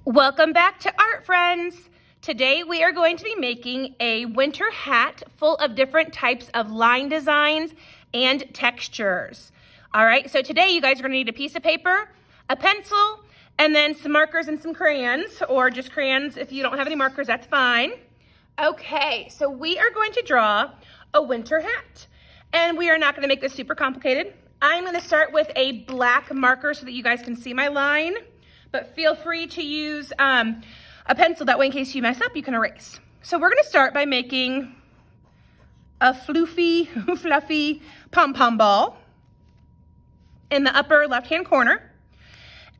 Welcome back to Art Friends. Today we are going to be making a winter hat full of different types of line designs and textures. All right, so today you guys are going to need a piece of paper, a pencil, and then some markers and some crayons, or just crayons. If you don't have any markers, that's fine. Okay, so we are going to draw a winter hat, and we are not going to make this super complicated. I'm going to start with a black marker so that you guys can see my line. But feel free to use a pencil, that way in case you mess up, you can erase. So we're gonna start by making a fluffy pom-pom ball in the upper left-hand corner.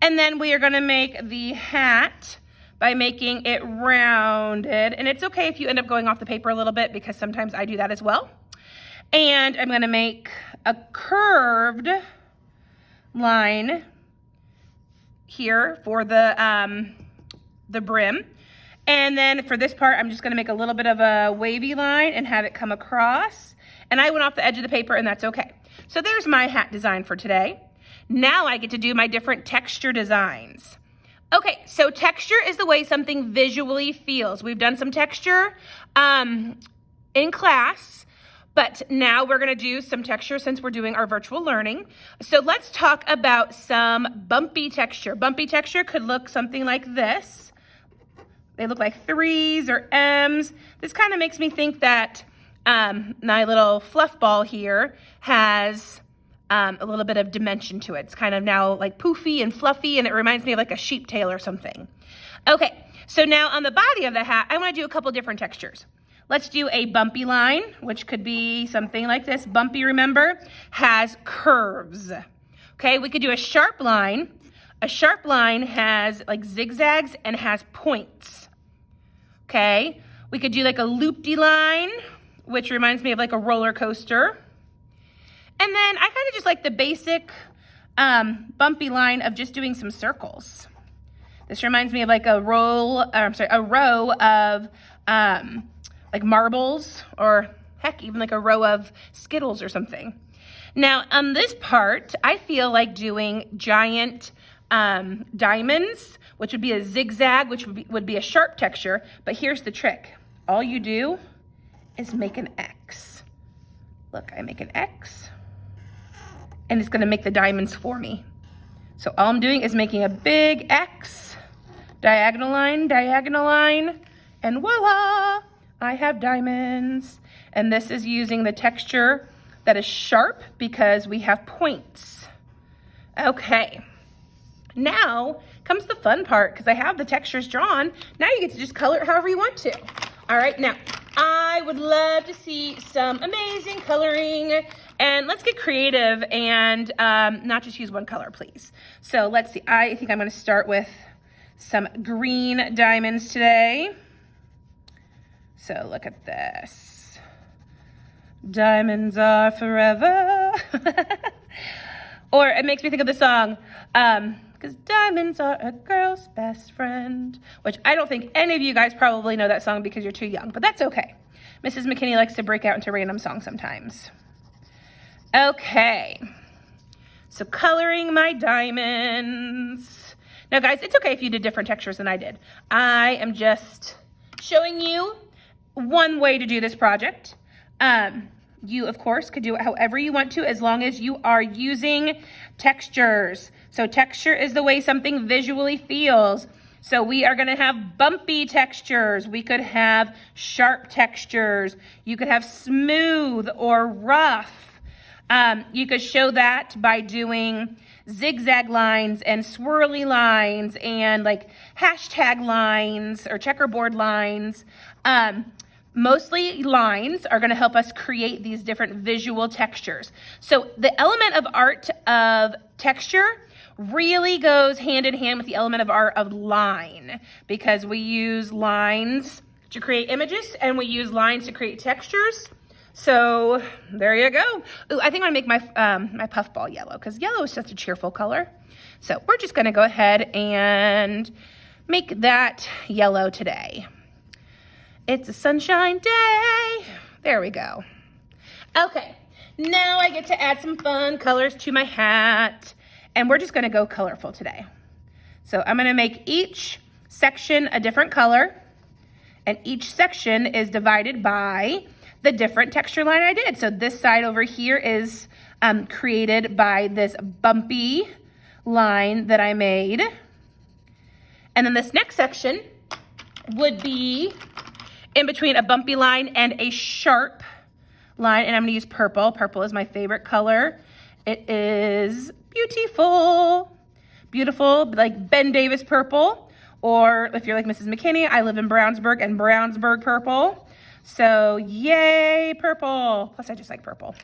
And then we are gonna make the hat by making it rounded. And it's okay if you end up going off the paper a little bit because sometimes I do that as well. And I'm gonna make a curved line here for the brim. And then for this part, I'm just gonna make a little bit of a wavy line and have it come across. And I went off the edge of the paper and that's okay. So there's my hat design for today. Now I get to do my different texture designs. Okay, so texture is the way something visually feels. We've done some texture in class. But now we're gonna do some texture since we're doing our virtual learning. So let's talk about some bumpy texture. Bumpy texture could look something like this. They look like 3s or M's. This kind of makes me think that my little fluff ball here has a little bit of dimension to it. It's kind of now like poofy and fluffy, and it reminds me of like a sheep tail or something. Okay, so now on the body of the hat, I wanna do a couple different textures. Let's do a bumpy line, which could be something like this. Bumpy, remember, has curves. Okay, we could do a sharp line. A sharp line has like zigzags and has points. Okay, we could do like a loopy line, which reminds me of like a roller coaster. And then I kind of just like the basic bumpy line of just doing some circles. This reminds me of like a row of like marbles, or heck, even like a row of Skittles or something. Now on this part, I feel like doing giant diamonds, which would be a zigzag, which would be a sharp texture. But here's the trick. All you do is make an X. Look, I make an X, and it's gonna make the diamonds for me. So all I'm doing is making a big X, diagonal line, and voila! I have diamonds. And this is using the texture that is sharp because we have points. Okay, now comes the fun part because I have the textures drawn. Now you get to just color it however you want to. All right, now I would love to see some amazing coloring, and let's get creative and not just use one color, please. So let's see, I think I'm gonna start with some green diamonds today. So look at this. Diamonds are forever. Or it makes me think of the song, because diamonds are a girl's best friend, which I don't think any of you guys probably know that song because you're too young, but that's okay. Mrs. McKinney likes to break out into random songs sometimes. Okay, so coloring my diamonds. Now guys, it's okay if you did different textures than I did. I am just showing you one way to do this project. You, of course, could do it however you want to as long as you are using textures. So texture is the way something visually feels. So we are gonna have bumpy textures. We could have sharp textures. You could have smooth or rough. You could show that by doing zigzag lines and swirly lines and like hashtag lines or checkerboard lines. Mostly lines are gonna help us create these different visual textures. So the element of art of texture really goes hand in hand with the element of art of line, because we use lines to create images and we use lines to create textures. So there you go. Ooh, I think I'm gonna make my, my puff ball yellow because yellow is such a cheerful color. So we're just gonna go ahead and make that yellow today. It's a sunshine day. There we go. Okay, now I get to add some fun colors to my hat, and we're just gonna go colorful today. So I'm gonna make each section a different color, and each section is divided by the different texture line I did. So this side over here is created by this bumpy line that I made. And then this next section would be in between a bumpy line and a sharp line, and I'm gonna use purple. Purple is my favorite color. It is beautiful, beautiful, like Ben Davis purple, or if you're like Mrs. McKinney, I live in Brownsburg, and Brownsburg purple. So yay, purple. Plus I just like purple.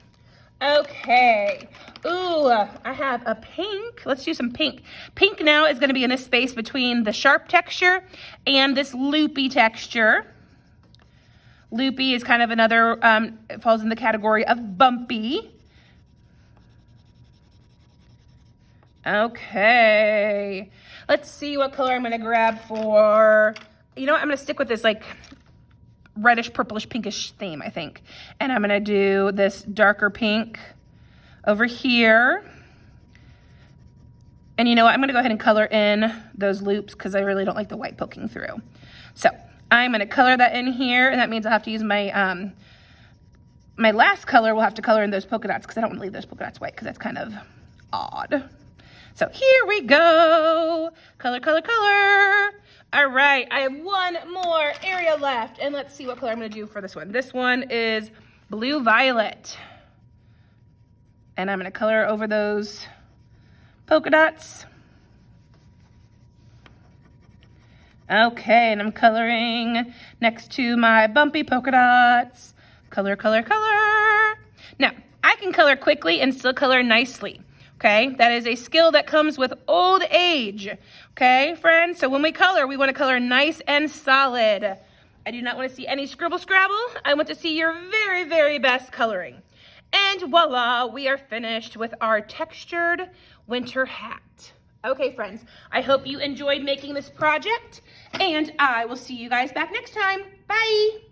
Okay, ooh, I have a pink. Let's do some pink. Pink now is gonna be in this space between the sharp texture and this loopy texture. Loopy is kind of another, it falls in the category of bumpy. Okay, let's see what color I'm gonna grab for, you know what, I'm gonna stick with this like reddish, purplish, pinkish theme, I think. And I'm gonna do this darker pink over here. And you know what, I'm gonna go ahead and color in those loops because I really don't like the white poking through. So I'm gonna color that in here, and that means I'll have to use my, my last color, we'll have to color in those polka dots because I don't wanna leave those polka dots white because that's kind of odd. So here we go, color, color, color. All right, I have one more area left, and let's see what color I'm gonna do for this one. This one is blue violet. And I'm gonna color over those polka dots. Okay, and I'm coloring next to my bumpy polka dots. Color, color, color. Now, I can color quickly and still color nicely. Okay, that is a skill that comes with old age. Okay, friends, so when we color, we want to color nice and solid. I do not want to see any scribble scrabble. I want to see your very, very best coloring. And voila, we are finished with our textured winter hat. Okay, friends, I hope you enjoyed making this project, and I will see you guys back next time. Bye.